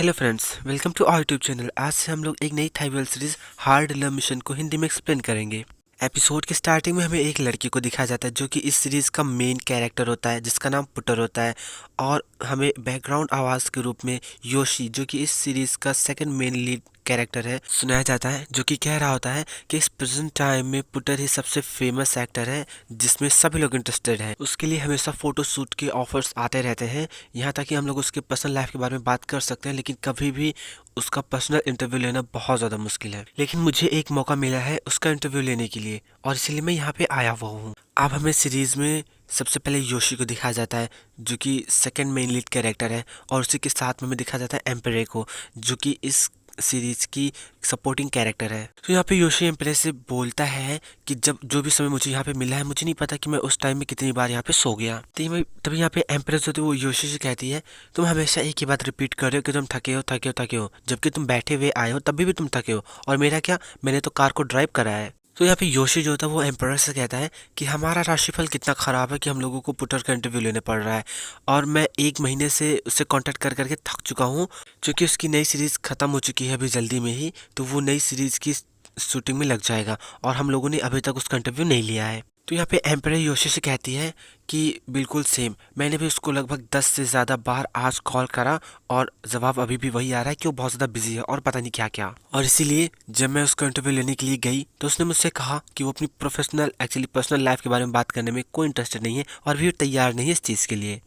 Hello friends, welcome to our YouTube channel. आज से हम लोग एक नई Thai web series Hard Love Mission को हिंदी में एक्सप्लेन करेंगे। एपिसोड के स्टार्टिंग में हमें एक लड़की को दिखाया जाता है जो कि इस सीरीज का मेन कैरेक्टर होता है, जिसका नाम पुटर होता है। और हमें बैकग्राउंड आवाज के रूप में योशी, जो कि इस सीरीज का सेकंड मेन लीड कैरेक्टर है, सुनाया जाता है, जो कि कह रहा होता है कि इस प्रेजेंट टाइम में पुटर ही सबसे फेमस एक्टर है जिसमें सभी लोग इंटरेस्टेड हैं। उसके लिए हमेशा फोटो शूट के ऑफर्स आते रहते हैं, यहाँ तक कि हम लोग उसके पर्सनल लाइफ के बारे में बात कर सकते हैं, लेकिन कभी भी उसका पर्सनल इंटरव्यू लेना बहुत ज़्यादा मुश्किल है। लेकिन मुझे एक मौका मिला है उसका इंटरव्यू लेने के लिए, और इसीलिए मैं यहाँ पे आया हुआ हूँ। अब हमें सीरीज में सबसे पहले योशी को दिखाया जाता है, जो कि सेकंड मेन लीड कैरेक्टर है, और उसी के साथ में हमें दिखाया जाता है एम्परे को, जो कि इस सीरीज की सपोर्टिंग कैरेक्टर है। तो यहाँ पे योशी एम्प्रेस से बोलता है कि जब जो भी समय मुझे यहाँ पे मिला है, मुझे नहीं पता कि मैं उस टाइम में कितनी बार यहाँ पे सो गया। तभी यहाँ पे एम्प्रेस होती है, वो योशी से कहती है तुम हमेशा एक ही बात रिपीट कर रहे हो कि तुम थके हो थके हो थके हो, जबकि तुम बैठे हुए आए हो तभी भी तुम थके हो, और मेरा क्या, मैंने तो कार को ड्राइव करा है। तो यहाँ पे योशी जो होता है वो एम्पायर से कहता है कि हमारा राशिफल कितना खराब है कि हम लोगों को पुटर का इंटरव्यू लेने पड़ रहा है, और मैं 1 महीने से उससे कांटेक्ट कर करके थक चुका हूँ, क्योंकि उसकी नई सीरीज खत्म हो चुकी है अभी जल्दी में ही, तो वो नई सीरीज की शूटिंग में लग जाएगा, और हम लोगों ने अभी तक उसका इंटरव्यू नहीं लिया है। तो यहाँ पे एम्पायर योशी से कहती है कि बिल्कुल सेम, मैंने भी उसको लगभग 10 से ज़्यादा बार आज कॉल करा, और जवाब अभी भी वही आ रहा है कि वो बहुत ज़्यादा बिजी है और पता नहीं क्या क्या। और इसीलिए जब मैं उसका इंटरव्यू लेने के लिए गई तो उसने मुझसे कहा कि वो अपनी पर्सनल लाइफ के बारे में बात करने में कोई इंटरेस्टेड नहीं है, और भी तैयार नहीं है इस चीज़ के लिए।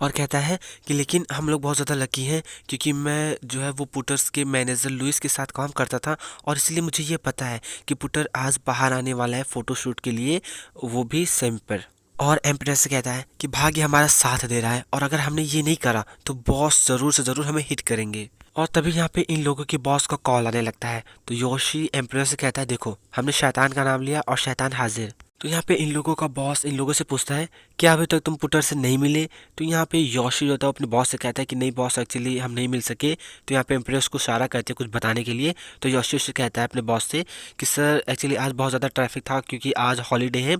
और कहता है कि लेकिन हम लोग बहुत ज़्यादा लकी हैं, क्योंकि मैं जो है वो पुटर्स के मैनेजर लुइस के साथ काम करता था, और इसलिए मुझे ये पता है कि पुटर आज बाहर आने वाला है फोटोशूट के लिए, वो भी सेम पर। और एम्प्रेस से कहता है कि भाग्य हमारा साथ दे रहा है, और अगर हमने ये नहीं करा तो बॉस जरूर से जरूर हमें हिट करेंगे। और तभी यहाँ पे इन लोगों के बॉस का कॉल आने लगता है, तो योशी एम्प्रेस से कहता है देखो हमने शैतान का नाम लिया और शैतान हाजिर। तो यहाँ पे इन लोगों का बॉस इन लोगों से पूछता है क्या अभी तक तुम पुटर से नहीं मिले। तो यहाँ पे योशी जो होता है अपने बॉस से कहता है कि नहीं बॉस, एक्चुअली हम नहीं मिल सके। तो यहाँ पे एम्प्रेस को इशारा करते हैं कुछ बताने के लिए, तो योशी से कहता है अपने बॉस से कि सर एक्चुअली आज बहुत ज़्यादा ट्रैफिक था, क्योंकि आज हॉलीडे है,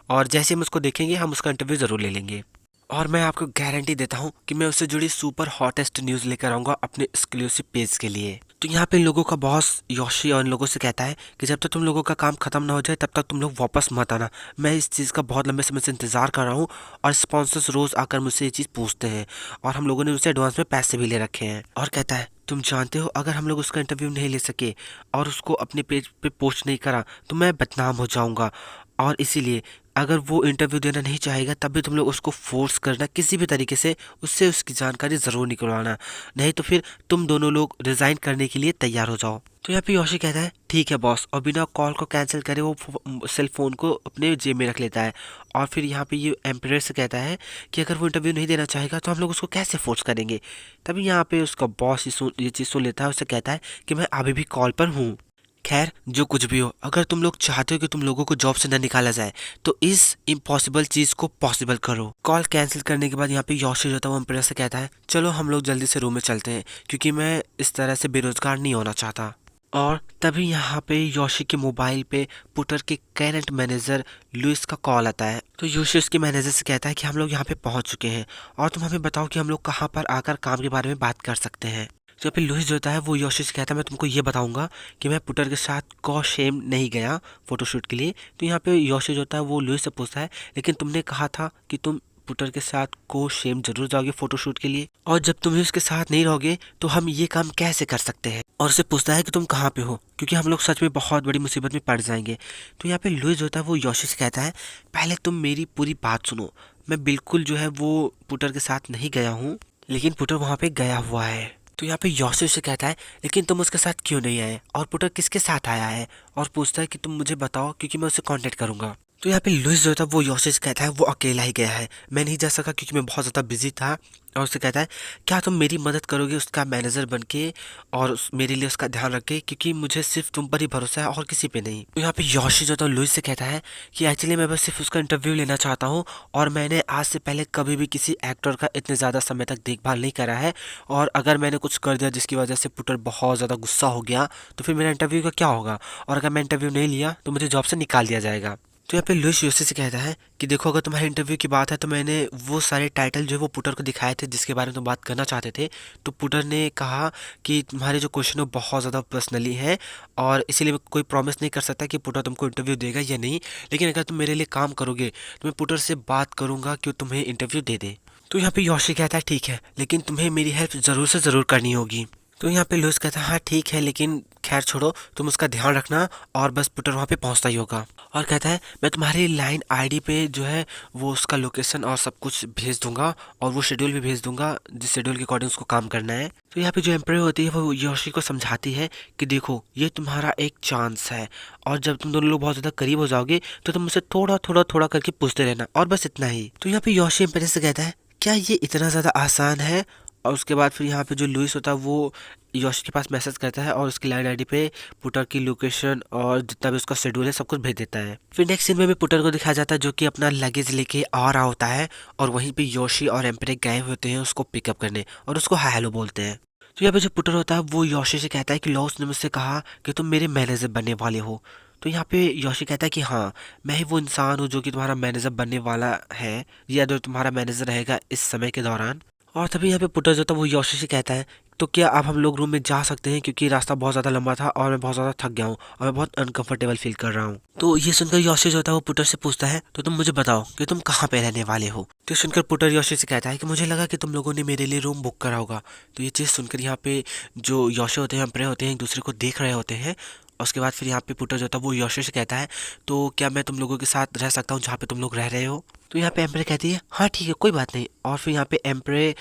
और जैसे हम उसको देखेंगे हम उसका इंटरव्यू ज़रूर ले लेंगे। और मैं आपको गारंटी देता हूँ कि मैं उससे जुड़ी सुपर हॉटेस्ट न्यूज़ लेकर आऊँगा अपने एक्सक्लूसिव पेज के लिए। तो यहाँ पे इन लोगों का बॉस योशी और इन लोगों से कहता है कि जब तक तुम लोगों का काम खत्म ना हो जाए तब तक तुम लोग वापस मत आना। मैं इस चीज़ का बहुत लंबे समय से इंतज़ार कर रहा हूँ, और स्पॉन्सर्स रोज़ आकर मुझसे ये चीज़ पूछते हैं, और हम लोगों ने उनसे एडवांस में पैसे भी ले रखे हैं। और कहता है तुम जानते हो अगर हम लोग उसका इंटरव्यू नहीं ले सके और उसको अपने पेज पे पोस्ट नहीं करा तो मैं बदनाम हो जाऊँगा, और इसीलिए अगर वो इंटरव्यू देना नहीं चाहेगा तब भी तुम लोग उसको फोर्स करना, किसी भी तरीके से उससे उसकी जानकारी ज़रूर निकलवाना, नहीं तो फिर तुम दोनों लोग रिज़ाइन करने के लिए तैयार हो जाओ। तो यहाँ पे योशी कहता है ठीक है बॉस, और बिना कॉल को कैंसिल करे वो सेल फोन को अपने जेब में रख लेता है। और फिर यहाँ पे ये एम्पायर से कहता है कि अगर वो इंटरव्यू नहीं देना चाहेगा तो हम लोग उसको कैसे फोर्स करेंगे। तभी यहाँ पे उसका बॉस ये चीज़ सुन लेता है, उससे कहता है कि मैं अभी भी कॉल पर हूँ। खैर जो कुछ भी हो, अगर तुम लोग चाहते हो कि तुम लोगों को जॉब से न निकाला जाए तो इस इम्पॉसिबल चीज को पॉसिबल करो। कॉल कैंसिल करने के बाद यहाँ पे योशी जो था वो एम्पायर से कहता है चलो हम लोग जल्दी से रूम में चलते हैं, क्योंकि मैं इस तरह से बेरोजगार नहीं होना चाहता। और तभी यहाँ पे योशी के मोबाइल पे पुटर के करंट मैनेजर लुइस का कॉल आता है। तो योशी उसके मैनेजर से कहता है कि हम लोग यहाँ पे पहुँच चुके हैं, और तुम हमें बताओ कि हम लोग कहाँ पर आकर काम के बारे में बात कर सकते हैं। तो फिर लुइस जो होता है वो योशी से कहता है मैं तुमको ये बताऊंगा कि मैं पुटर के साथ शेम नहीं गया फोटोशूट के लिए। तो यहाँ पे योशी जो होता है वो लुइस से पूछता है लेकिन तुमने कहा था कि तुम पुटर के साथ शेम जरूर जाओगे फोटोशूट के लिए, और जब तुम उसके साथ नहीं रहोगे तो हम ये काम कैसे कर सकते हैं। और उसे पूछता है कि तुम कहाँ पे हो, क्योंकि हम लोग सच में बहुत बड़ी मुसीबत में पड़ जाएंगे। तो यहाँ पे लुइस जो होता है वो योशी से कहता है पहले तुम मेरी पूरी बात सुनो, मैं बिल्कुल जो है वो पुटर के साथ नहीं गया हूँ, लेकिन पुटर वहाँ पे गया हुआ है। तो यहाँ पे योशी से कहता है लेकिन तुम उसके साथ क्यों नहीं आए, और पुटर किसके साथ आया है, और पूछता है कि तुम मुझे बताओ क्योंकि मैं उसे कांटेक्ट करूंगा। तो यहाँ पे लुइस जो था वो योशी से कहता है वो अकेला ही गया है, मैं नहीं जा सका क्योंकि मैं बहुत ज़्यादा बिजी था। और उससे कहता है क्या तुम मेरी मदद करोगे उसका मैनेजर बन के, और मेरे लिए उसका ध्यान रखे, क्योंकि मुझे सिर्फ तुम पर ही भरोसा है और किसी पे नहीं। तो यहाँ पे योशी जो था लुइस से कहता है कि एक्चुअली मैं बस सिर्फ उसका इंटरव्यू लेना चाहता हूँ, और मैंने आज से पहले कभी भी किसी एक्टर का इतने ज़्यादा समय तक देखभाल नहीं करा है, और अगर मैंने कुछ कर दिया जिसकी वजह से पुटर बहुत ज़्यादा गुस्सा हो गया तो फिर मेरा इंटरव्यू का क्या होगा, और अगर मैं इंटरव्यू नहीं लिया तो मुझे जॉब से निकाल दिया जाएगा। तो यहाँ पे लुइस योशी से कहता है कि देखो, अगर तुम्हारे इंटरव्यू की बात है तो मैंने वो सारे टाइटल जो है वो पुटर को दिखाए थे जिसके बारे में तुम बात करना चाहते थे। तो पुटर ने कहा कि तुम्हारे जो क्वेश्चन है वो बहुत ज़्यादा पर्सनली है और इसीलिए मैं कोई प्रॉमिस नहीं कर सकता कि पुटर तुमको इंटरव्यू देगा या नहीं, लेकिन अगर तुम मेरे लिए काम करोगे तो मैं पुटर से बात करूँगा कि वो तुम्हें इंटरव्यू दे दे। तो यहाँ पे योशी कहता है ठीक है, लेकिन तुम्हें मेरी हेल्प ज़रूर से ज़रूर करनी होगी। तो यहाँ पे लुइस कहता है हाँ ठीक है, लेकिन खैर छोड़ो, तुम उसका ध्यान रखना और बस पुटर वहाँ पे पहुँचता ही होगा। और कहता है मैं तुम्हारी लाइन आईडी पे जो है वो उसका लोकेशन और सब कुछ भेज दूंगा और वो शेड्यूल भी भेज दूंगा जिस शेड्यूल के अकॉर्डिंग उसको काम करना है। तो यहाँ पे जो एम्पायर होती है वो योशी को समझाती है कि देखो, ये तुम्हारा एक चांस है और जब तुम दोनों लोग बहुत ज़्यादा करीब हो जाओगे तो तुम मुझसे थोड़ा थोड़ा थोड़ा करके पूछते रहना और बस इतना ही। तो यहाँ पे योशी एम्पायर से कहता है क्या ये इतना ज़्यादा आसान है? और उसके बाद फिर यहाँ पे जो लुइस होता है वो योशी के पास मैसेज करता है और उसकी लाइन आईडी पे पुटर की लोकेशन और जितना भी उसका शेड्यूल है सब कुछ भेज देता है। फिर नेक्स्ट सीन में भी पुटर को दिखाया जाता है जो कि अपना लगेज लेके आ रहा होता है और वहीं पे योशी और एम्पायर गए हुए होते हैं उसको पिकअप करने और उसको हाय हेलो बोलते हैं। तो यहाँ पे जो पुटर होता है वो योशी से कहता है कि लॉस ने मुझसे कहा कि तुम मेरे मैनेजर बनने वाले हो। तो यहाँ पे योशी कहता है कि हाँ, मैं ही वो इंसान हूँ जो कि तुम्हारा मैनेजर बनने वाला है या जो तुम्हारा मैनेजर रहेगा इस समय के दौरान। और तभी यहाँ पे पुटर जो था वो योशी से कहता है तो क्या अब हम लोग रूम में जा सकते हैं, क्योंकि रास्ता बहुत ज़्यादा लंबा था और मैं बहुत ज़्यादा थक गया हूँ और मैं बहुत अनकंफर्टेबल फील कर रहा हूँ। तो ये सुनकर योशी जो था वो पुटर से पूछता है तो तुम मुझे बताओ कि तुम कहाँ पे रहने वाले हो। तो सुनकर पुटर योशी से कहता है कि मुझे लगा कि तुम लोगों ने मेरे लिए रूम बुक करा होगा। तो ये चीज़ सुनकर यहाँ पे जो योशी होते हैं एम्पायर होते हैं एक दूसरे को देख रहे होते हैं। और उसके बाद फिर यहाँ पे पुटर जो था वो योशी से कहता है तो क्या मैं तुम लोगों के साथ रह सकता हूँ जहाँ पे तुम लोग रह रहे हो। तो यहाँ पे एम्पायर कहती है हाँ ठीक है, कोई बात नहीं। और फिर यहाँ पे एम्पायर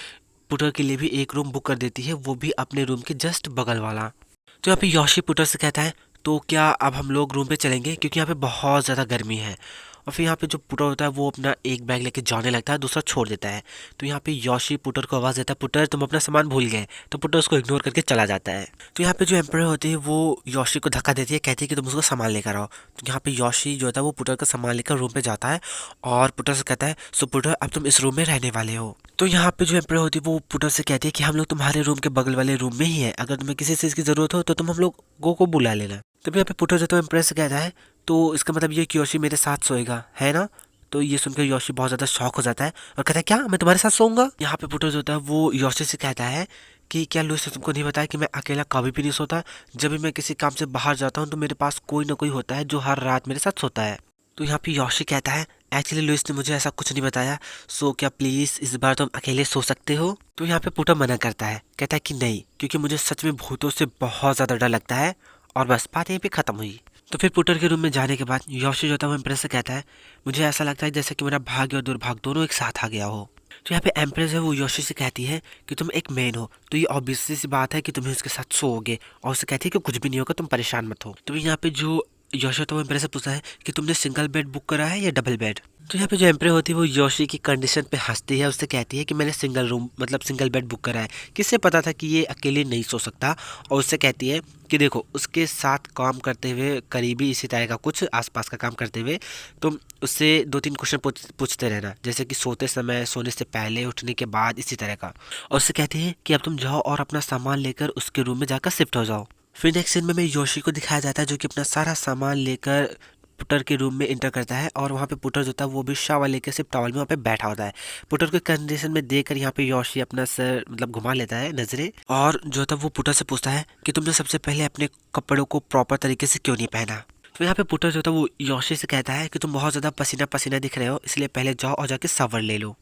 पुटर के लिए भी एक रूम बुक कर देती है, वो भी अपने रूम के जस्ट बगल वाला। तो यहाँ पे योशी पुटर से कहता है तो क्या अब हम लोग रूम पे चलेंगे, क्योंकि यहाँ पे बहुत ज़्यादा गर्मी है। और फिर यहाँ पे जो पुटर होता है वो अपना एक बैग लेके जाने लगता है, दूसरा छोड़ देता है। तो यहाँ पे योशी पुटर को आवाज़ देता है पुटर तुम अपना सामान भूल गए। तो पुटर उसको इग्नोर करके चला जाता है। तो यहाँ पे जो एम्पायर होती है वो योशी को धक्का देती है, कहती है कि तुम उसको सामान लेकर आओ। तो यहाँ पे योशी जो होता है वो पुटर का सामान लेकर रूम पे जाता है और पुटर से कहता है सो पुटर अब तुम इस रूम में रहने वाले हो। तो यहाँ पे जो एम्पायर होती है वो पुटर से कहती है कि हम लोग तुम्हारे रूम के बगल वाले रूम में ही है, अगर तुम्हें किसी चीज़ की ज़रूरत हो तो तुम हम लोग को बुला लेना। तब यहाँ पे पुटर जो तो एम्पायर से कहता है तो इसका मतलब ये कि योशी मेरे साथ सोएगा, है ना? तो ये सुनकर योशी बहुत ज़्यादा शॉक हो जाता है और कहता है क्या मैं तुम्हारे साथ सोऊंगा? यहाँ पे पुटर जो होता है वो योशी से कहता है कि क्या लुइस ने तुमको नहीं बताया कि मैं अकेला कभी भी नहीं सोता, जब भी मैं किसी काम से बाहर जाता हूँ तो मेरे पास कोई ना कोई होता है जो हर रात मेरे साथ सोता है। तो यहाँ पे योशी कहता है एक्चुअली लुइस ने मुझे ऐसा कुछ नहीं बताया, सो क्या प्लीज़ इस बार तुम अकेले सो सकते हो? तो यहाँ पे पुटर मना करता है, कहता है कि नहीं, क्योंकि मुझे सच में भूतों से बहुत ज़्यादा डर लगता है। और बस बात यहीं पे ख़त्म हुई। तो फिर पुटर के रूम में जाने के बाद योशी जो था वो एम्प्रेस से कहता है मुझे ऐसा लगता है जैसे कि मेरा भाग्य और दुर्भाग्य दोनों एक साथ आ गया हो। तो यहाँ पे एम्प्रेस है वो योशी से कहती है कि तुम एक मैन हो तो ये ऑब्वियसली सी बात है कि तुम्हें उसके साथ सोओगे, और उससे कहती है कि कुछ भी नहीं होगा, तुम परेशान मत हो। तो यहाँ पे जो योशी तो वो एम्प्रेस से पूछता है कि तुमने सिंगल बेड बुक करा है या डबल बेड। तो यहाँ पे जो एम्प्रेस होती है वो योशी की कंडीशन पे हंसती है, उससे कहती है कि मैंने सिंगल रूम मतलब सिंगल बेड बुक करा है, किससे पता था कि ये अकेले नहीं सो सकता। और उससे कहती है कि देखो उसके साथ काम करते हुए करीबी इसी तरह का कुछ आसपास का काम करते हुए तुम उससे 2-3 क्वेश्चन पूछते रहना, जैसे कि सोते समय, सोने से पहले, उठने के बाद, इसी तरह का। और उससे कहती है कि अब तुम जाओ और अपना सामान लेकर उसके रूम में जाकर शिफ्ट हो जाओ। फिर नेक्स्ट सीन में हमें योशी को दिखाया जाता है जो कि अपना सारा सामान लेकर पुटर के रूम में इंटर करता है और वहाँ पे पुटर जो था वो भी शावर लेकर सिर्फ टॉवल में वहाँ पे बैठा होता है। पुटर के कंडीशन में देखकर यहाँ पे योशी अपना सर मतलब घुमा लेता है नजरें, और जो था वो पुटर से पूछता है कि तुमने सबसे पहले अपने कपड़ों को प्रॉपर तरीके से क्यों नहीं पहना। तो यहाँ पे पुटर जो था वो योशी से कहता है कि तुम बहुत ज़्यादा पसीना पसीना दिख रहे हो, इसलिए पहले जाओ और जाके शावर ले लो।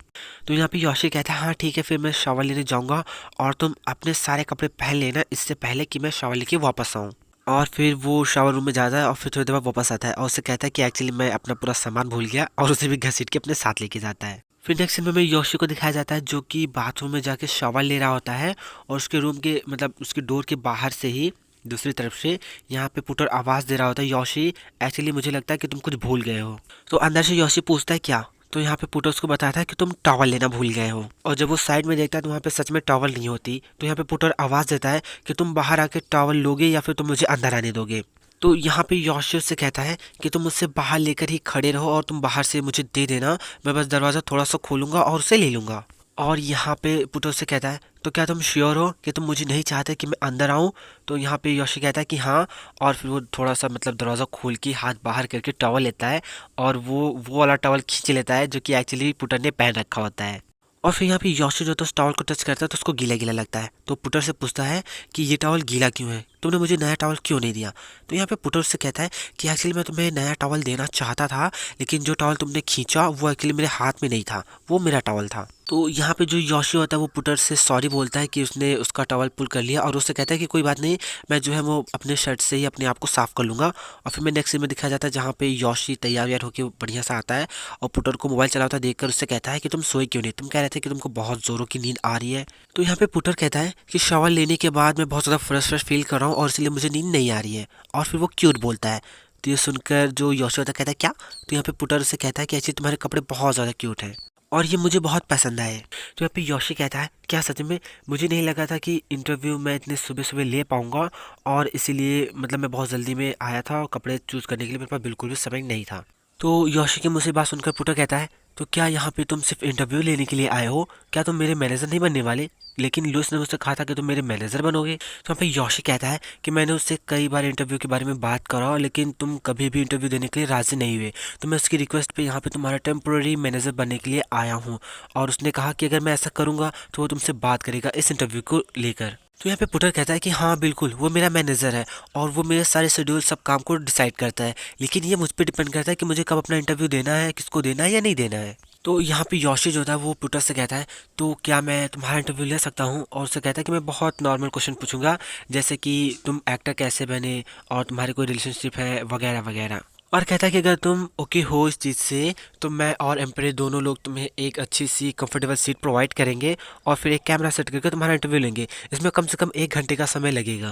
तो यहाँ पे योशी कहता है हाँ ठीक है, फिर मैं शावर लेने जाऊँगा और तुम अपने सारे कपड़े पहन लेना इससे पहले कि मैं शावर लेके वापस आऊँ। और फिर वो शावर रूम में जाता है और फिर थोड़ी देर बाद वापस आता है और उससे कहता है कि एक्चुअली मैं अपना पूरा सामान भूल गया, और उसे भी घसीट के अपने साथ लेके जाता है। फिर नेक्स्ट सीन में योशी को दिखाया जाता है जो कि बाथरूम में जाके शावर ले रहा होता है और उसके रूम के मतलब उसके डोर के बाहर से ही दूसरी तरफ से यहाँ पे पुटर आवाज़ दे रहा होता है योशी एक्चुअली मुझे लगता है कि तुम कुछ भूल गए हो। तो अंदर से योशी पूछता है क्या, तो यहाँ पे पुटर उसको बताता है कि तुम टॉवल लेना भूल गए हो। और जब वो साइड में देखता है तो वहाँ पे सच में टॉवल नहीं होती। तो यहाँ पे पुटर आवाज़ देता है कि तुम बाहर आके टॉवल लोगे या फिर तुम मुझे अंदर आने दोगे। तो यहाँ पे योशी से कहता है कि तुम मुझसे बाहर लेकर ही खड़े रहो और तुम बाहर से मुझे दे देना, मैं बस दरवाज़ा थोड़ा सा खोलूँगा और उसे ले लूँगा। और यहाँ पे पुटर से कहता है तो क्या तुम श्योर हो कि तुम मुझे नहीं चाहते कि मैं अंदर आऊँ। तो यहाँ पे योशी कहता है कि हाँ। और फिर वो थोड़ा सा मतलब दरवाज़ा खोल के हाथ बाहर करके टॉवल लेता है और वो वाला टॉवल खींच लेता है जो कि एक्चुअली पुटर ने पहन रखा होता है। और फिर यहाँ पे योशी जो तो उस टॉवल को टच करता है तो उसको गीला गीला लगता है। तो पुटर से पूछता है कि ये टॉवल गीला क्यों है, तुमने मुझे नया टॉवल क्यों नहीं दिया। तो यहाँ पे पुटर से कहता है कि एक्चुअली मैं तुम्हें नया टॉवल देना चाहता था, लेकिन जो टॉवल तुमने खींचा वो एक्चुअली मेरे हाथ में नहीं था, वो मेरा टॉवल था। तो यहाँ पे जो योशी होता है वो पुटर से सॉरी बोलता है कि उसने उसका टॉवल पुल कर लिया और उससे कहता है कि कोई बात नहीं, मैं जो है वो अपने शर्ट से ही अपने आप को साफ कर लूँगा। और फिर मैं नेक्स्ट सीन में दिखाया जाता है जहाँ पे योशी तैयार व्यार होकर बढ़िया सा आता है और पुटर को मोबाइल चलाता देखकर उससे कहता है कि तुम सोए क्यों नहीं, तुम कह रहे थे कि तुमको बहुत ज़ोरों की नींद आ रही है। तो यहाँ पे पुटर कहता है कि शावर लेने के बाद मैं बहुत ज़्यादा फ्रेश फील कर रहा हूँ और इसलिए मुझे नींद नहीं आ रही है। और फिर वो क्यूट बोलता है। तो ये सुनकर जो योशी होता है कहता है क्या। तो यहाँ पे पुटर से कहता है कि एक्चुअली तुम्हारे कपड़े बहुत ज़्यादा क्यूट हैं और ये मुझे बहुत पसंद आए। तो यहाँ पे योशी कहता है क्या सच में, मुझे नहीं लगा था कि इंटरव्यू मैं इतने सुबह सुबह ले पाऊंगा और इसीलिए मतलब मैं बहुत जल्दी में आया था और कपड़े चूज़ करने के लिए मेरे पास बिल्कुल भी समय नहीं था। तो योशी के मुँह से बात सुनकर पुटर कहता है तो क्या यहाँ पे तुम सिर्फ इंटरव्यू लेने के लिए आए हो, क्या तुम मेरे मैनेजर नहीं बनने वाले। लेकिन लुइस ने मुझसे कहा था कि तुम मेरे मैनेजर बनोगे। तो यहाँ पे योशी कहता है कि मैंने उससे कई बार इंटरव्यू के बारे में बात करा लेकिन तुम कभी भी इंटरव्यू देने के लिए राजी नहीं हुए, तो मैं उसकी रिक्वेस्ट पे यहाँ पे तुम्हारा टेम्पोररी मैनेजर बनने के लिए आया हूँ। और उसने कहा कि अगर मैं ऐसा करूँगा तो वो तुमसे बात करेगा इस इंटरव्यू को लेकर। तो यहाँ पे पुटर कहता है कि हाँ बिल्कुल वो मेरा मैनेजर है और वो मेरे सारे शेड्यूल सब काम को डिसाइड करता है, लेकिन ये मुझ पर डिपेंड करता है कि मुझे कब अपना इंटरव्यू देना है, किसको देना है या नहीं देना है। तो यहाँ पे योशी जो था वो पुटर से कहता है तो क्या मैं तुम्हारा इंटरव्यू ले सकता हूँ। और उससे कहता है कि मैं बहुत नॉर्मल क्वेश्चन पूछूंगा जैसे कि तुम एक्टर कैसे बने और तुम्हारे कोई रिलेशनशिप है वगैरह वगैरह। और कहता है कि अगर तुम ओके हो इस चीज़ से तो मैं और एम्प्रेस दोनों लोग तुम्हें एक अच्छी सी कंफर्टेबल सीट प्रोवाइड करेंगे और फिर एक कैमरा सेट करके तुम्हारा इंटरव्यू लेंगे। इसमें कम से कम 1 घंटे का समय लगेगा।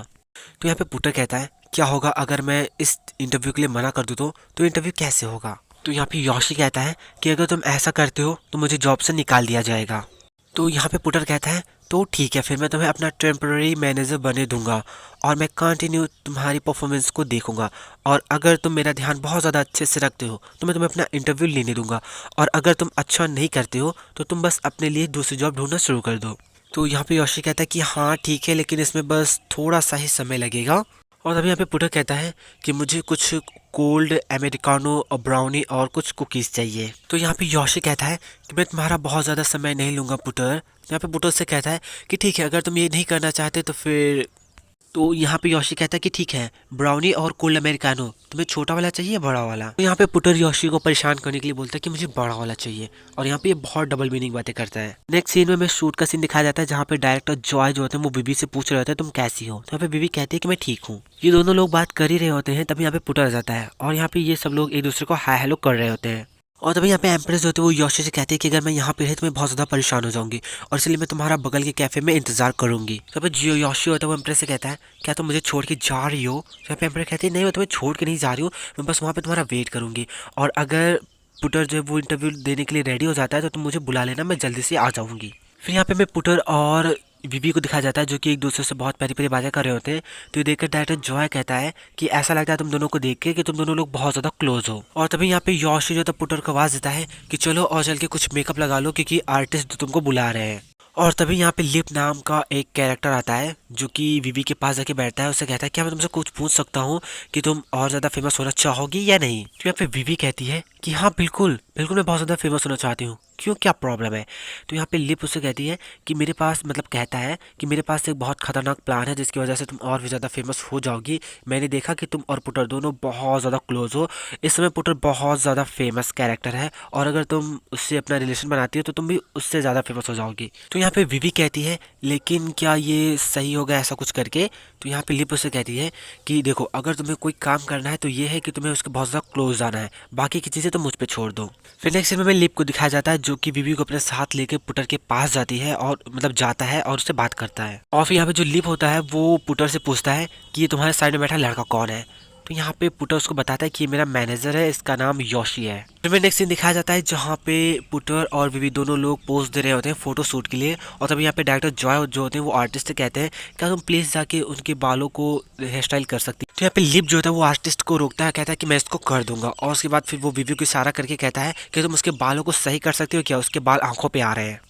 तो यहाँ पे पुटर कहता है क्या होगा अगर मैं इस इंटरव्यू के लिए मना कर दूँ तो इंटरव्यू कैसे होगा। तो यहाँ पे योशी कहता है कि अगर तुम ऐसा करते हो तो मुझे जॉब से निकाल दिया जाएगा। तो यहाँ पे पुटर कहता है तो ठीक है, फिर मैं तुम्हें अपना टेम्पररी मैनेजर बने दूंगा और मैं कंटिन्यू तुम्हारी परफॉर्मेंस को देखूंगा और अगर तुम मेरा ध्यान बहुत ज़्यादा अच्छे से रखते हो तो मैं तुम्हें अपना इंटरव्यू लेने दूंगा और अगर तुम अच्छा नहीं करते हो तो तुम बस अपने लिए दूसरी जॉब ढूंढना शुरू कर दो। तो यहाँ पे योशी कहता है कि हाँ ठीक है, लेकिन इसमें बस थोड़ा सा ही समय लगेगा। और अभी यहाँ पे पुटर कहता है कि मुझे कुछ कोल्ड अमेरिकानो और ब्राउनी और कुछ कुकीज़ चाहिए। तो यहाँ पे योशी कहता है कि मैं तुम्हारा बहुत ज़्यादा समय नहीं लूँगा पुटर। यहाँ पे पुटर से कहता है कि ठीक है, अगर तुम ये नहीं करना चाहते तो फिर। तो यहाँ पे योशी कहता है कि ठीक है, ब्राउनी और कोल्ड अमेरिकानो तुम्हें छोटा वाला चाहिए या बड़ा वाला। तो यहाँ पे पुटर योशी को परेशान करने के लिए बोलता है कि मुझे बड़ा वाला चाहिए और यहाँ पे ये बहुत डबल मीनिंग बातें करता है। नेक्स्ट सीन में मैं शूट का सीन दिखाया जाता है जहाँ पे डायरेक्टर जॉय जो होते हैं वो बीबी से पूछ रहे होते हैं तुम कैसी हो। तो यहाँ पे बीबी कहती है कि मैं ठीक हूँ। ये दोनों लोग बात कर ही रहे होते हैं तभी यहाँ पे पुटर आ जाता है और यहाँ पे ये सब लोग एक दूसरे को हाय हेलो कर रहे होते हैं। और तभी यहाँ पे एम्प्रेस जो होती है वो योशी से कहती है कि अगर मैं यहाँ पे रही तो मैं बहुत ज़्यादा परेशान हो जाऊंगी और इसलिए मैं तुम्हारा बगल के कैफे में इंतजार करूंगी। तो यहाँ पे जो योशी होता है वो एम्प्रेस से कहता है क्या तुम मुझे छोड़ के जा रही हो। तो यहाँ पे एम्प्रेस कहती है नहीं, मैं तुम्हें छोड़ के नहीं जा रही हूँ, मैं बस वहाँ पे तुम्हारा वेट करूंगी और अगर पुटर जो है वो इंटरव्यू देने के लिए रेडी हो जाता है तो तुम मुझे बुला लेना, मैं जल्दी से आ जाऊंगी। फिर यहाँ पे मैं पुटर और बीबी को दिखाया जाता है जो कि एक दूसरे से बहुत प्यारी प्यारी बातें कर रहे होते हैं। तो ये देखकर डायरेक्टर जॉय कहता है कि ऐसा लगता है तुम दोनों को देख के कि तुम दोनों लोग बहुत ज़्यादा क्लोज हो। और तभी यहाँ पे योशी जो था पुटर को आवाज़ देता है कि चलो और चल के कुछ मेकअप लगा लो क्योंकि आर्टिस्ट तुमको बुला रहे हैं। और तभी यहाँ पे लिप नाम का एक कैरेक्टर आता है जो कि बीबी के पास जाके बैठता है, उससे कहता है क्या मैं तुमसे कुछ पूछ सकता हूँ कि तुम और ज़्यादा फेमस होना चाहोगी या नहीं। तो यहाँ पे बीबी कहती है कि हाँ बिल्कुल बिल्कुल, मैं बहुत ज़्यादा फेमस होना चाहती हूँ, क्यों क्या प्रॉब्लम है। तो यहाँ पे लिप उससे कहती है कि मेरे पास मतलब कहता है कि मेरे पास एक बहुत खतरनाक प्लान है जिसकी वजह से तुम और भी ज़्यादा फेमस हो जाओगी। मैंने देखा कि तुम और पुटर दोनों बहुत ज़्यादा क्लोज हो, इस समय पुटर बहुत ज़्यादा फेमस कैरेक्टर है और अगर तुम उससे अपना रिलेशन बनाती हो तो तुम भी उससे ज़्यादा फेमस हो जाओगी। तो यहाँ पे बीवी कहती है लेकिन क्या ये सही होगा ऐसा कुछ करके। तो यहाँ पे लिप उससे कहती है कि देखो अगर तुम्हें कोई काम करना है तो ये है कि तुम्हें उसके बहुत ज़्यादा क्लोज आना है, बाकी की चीज़ें तो मुझ पे छोड़ दो। फिर नेक्स्ट सीन में लिप को दिखाया जाता है जो कि बीवी को अपने साथ लेके पुटर के पास जाती है और मतलब जाता है और उससे बात करता है। और फिर यहाँ पे जो लिप होता है वो पुटर से पूछता है कि ये तुम्हारे साइड में बैठा लड़का कौन है। तो यहाँ पे पुटर उसको बताता है कि ये मेरा मैनेजर है, इसका नाम योशी है। फिर में नेक्स्ट सीन दिखाया जाता है जहाँ पे पुटर और बीवी दोनों लोग पोज दे रहे होते हैं फोटो शूट के लिए। और तभी यहाँ पे डायरेक्टर जॉय जो होते हैं वो आर्टिस्ट से कहते हैं क्या तुम प्लीज जाके उनके बालों को हेयर स्टाइल कर सकती। तो यहाँ पे लिप जो होता है वो आर्टिस्ट को रोकता है, कहता है कि मैं इसको कर दूंगा। और उसके बाद फिर वो बीवी को इशारा करके कहता है कि तुम उसके बालों को सही कर सकती हो क्या, उसके बाल आंखों पे आ रहे हैं।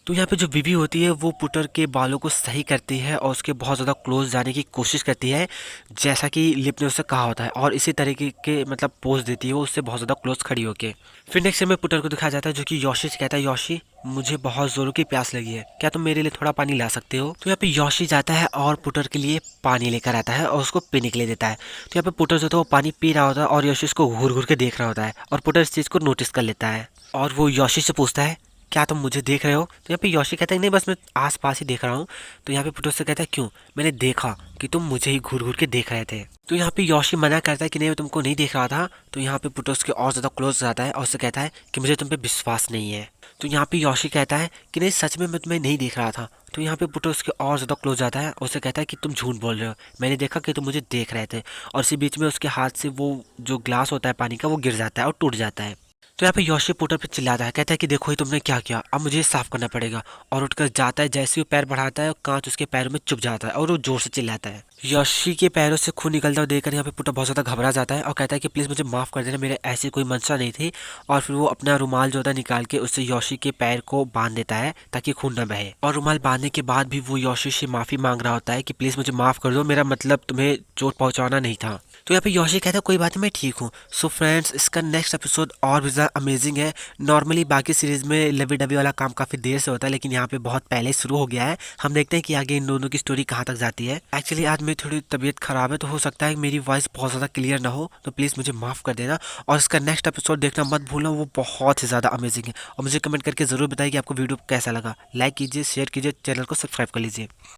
तो यहाँ पे जो बीवी होती है वो पुटर के बालों को सही करती है और उसके बहुत ज़्यादा क्लोज जाने की कोशिश करती है, जैसा कि लिप ने उससे कहा होता है, और इसी तरीके के मतलब पोज देती है वो उससे बहुत ज़्यादा क्लोज खड़ी होके। फिर नेक्स्ट में पुटर को दिखाया जाता है जो कि योशी से कहता है, योशी मुझे बहुत जोरों की प्यास लगी है, क्या तुम मेरे लिए थोड़ा पानी ला सकते हो। तो यहाँ पे योशी जाता है और पुटर के लिए पानी लेकर आता है और उसको पीने के लिए देता है। तो यहाँ पे पुटर जो था वो पानी पी रहा होता है और योशी उसको घूर घूर के देख रहा होता है, और पुटर इस चीज़ को नोटिस कर लेता है और वो योशी से पूछता है, क्या तुम मुझे देख रहे हो। तो यहाँ पे योशी कहता है, नहीं बस मैं आस पास ही देख रहा हूँ। तो यहाँ पे पुटर से कहता है, क्यों, मैंने देखा कि तुम मुझे ही घूर घूर के देख रहे थे। तो यहाँ पे योशी मना करता है कि नहीं मैं तुमको नहीं देख रहा था। तो यहाँ पे पुटर उसके और ज़्यादा क्लोज जाता है और उससे कहता है कि मुझे तुम पे विश्वास नहीं है। तो यहाँ पे योशी कहता है कि नहीं सच में मैं तुम्हें नहीं देख रहा था। तो यहाँ पे पुटर उसके और ज़्यादा क्लोज जाता है और उससे कहता है कि तुम झूठ बोल रहे हो, मैंने देखा कि तुम मुझे देख रहे थे। और इसी बीच में उसके हाथ से वो जो ग्लास होता है पानी का वो गिर जाता है और टूट जाता है। तो यहाँ पे योशी पुटर पे चिल्लाता है, कहता है कि देखो ही तुमने क्या किया, अब मुझे साफ करना पड़ेगा। और उठकर जाता है, जैसे ही वो पैर बढ़ाता है कांच उसके पैरों में चुभ जाता है और वो जोर से चिल्लाता है। योशी के पैरों से खून निकलता हुआ देखकर यहाँ पे पुटर बहुत ज़्यादा घबरा जाता है और कहता है कि प्लीज़ मुझे माफ़ कर देना, मेरे ऐसी कोई मंशा नहीं थी। और फिर वो अपना रुमाल जो होता है निकाल के उससे योशी के पैर को बांध देता है ताकि खून न बहे। और रुमाल बांधने के बाद भी वो योशी से माफ़ी मांग रहा होता है कि प्लीज़ मुझे माफ़ कर दो, मेरा मतलब तुम्हें चोट पहुँचाना नहीं था। तो यहाँ पे योशी कहता है कोई बात नहीं, मैं ठीक हूँ। सो फ्रेंड्स, इसका नेक्स्ट एपिसोड और भी ज़्यादा अमेजिंग है। नॉर्मली बाकी सीरीज में लवी डबी वाला काम काफ़ी देर से होता है, लेकिन यहाँ पे बहुत पहले शुरू हो गया है। हम देखते हैं कि आगे इन दोनों की स्टोरी कहाँ तक जाती है। एक्चुअली आज मेरी थोड़ी तबीयत खराब है, तो हो सकता है मेरी वॉइस बहुत ज़्यादा क्लियर ना हो, तो प्लीज़ मुझे माफ़ कर देना। और इसका नेक्स्ट एपिसोड देखना मत भूलना, वो बहुत ही ज़्यादा अमेजिंग है। और मुझे कमेंट करके ज़रूर बताइए कि आपको वीडियो कैसा लगा। लाइक कीजिए, शेयर कीजिए, चैनल को सब्सक्राइब कर लीजिए।